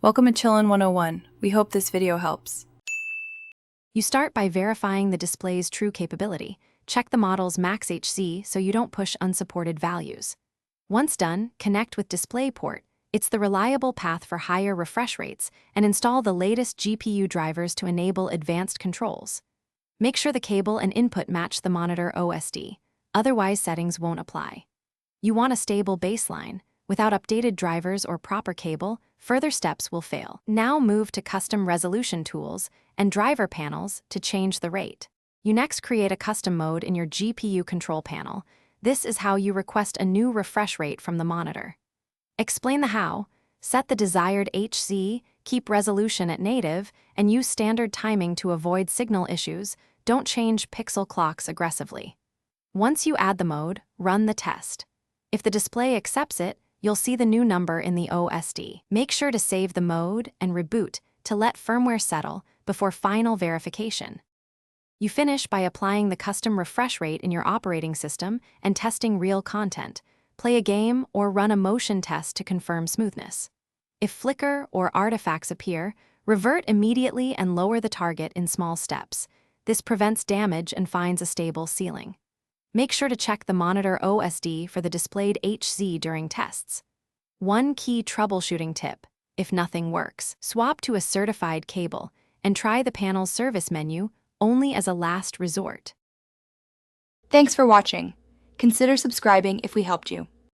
Welcome to Chillin' 101. We hope this video helps. You start by verifying the display's true capability. Check the model's max HC so you don't push unsupported values. Once done, connect with DisplayPort. It's the reliable path for higher refresh rates, and install the latest GPU drivers to enable advanced controls. Make sure the cable and input match the monitor OSD. Otherwise, settings won't apply. You want a stable baseline. Without updated drivers or proper cable, further steps will fail. Now move to custom resolution tools and driver panels to change the rate. You next create a custom mode in your GPU control panel. This is how you request a new refresh rate from the monitor. Explain the how, set the desired HC, keep resolution at native, and use standard timing to avoid signal issues. Don't change pixel clocks aggressively. Once you add the mode, run the test. If the display accepts it, you'll see the new number in the OSD. Make sure to save the mode and reboot to let firmware settle before final verification. You finish by applying the custom refresh rate in your operating system and testing real content. Play a game or run a motion test to confirm smoothness. If flicker or artifacts appear, revert immediately and lower the target in small steps. This prevents damage and finds a stable ceiling. Make sure to check the monitor OSD for the displayed HZ during tests. One key troubleshooting tip: if nothing works, swap to a certified cable and try the panel's service menu only as a last resort. Thanks for watching. Consider subscribing if we helped you.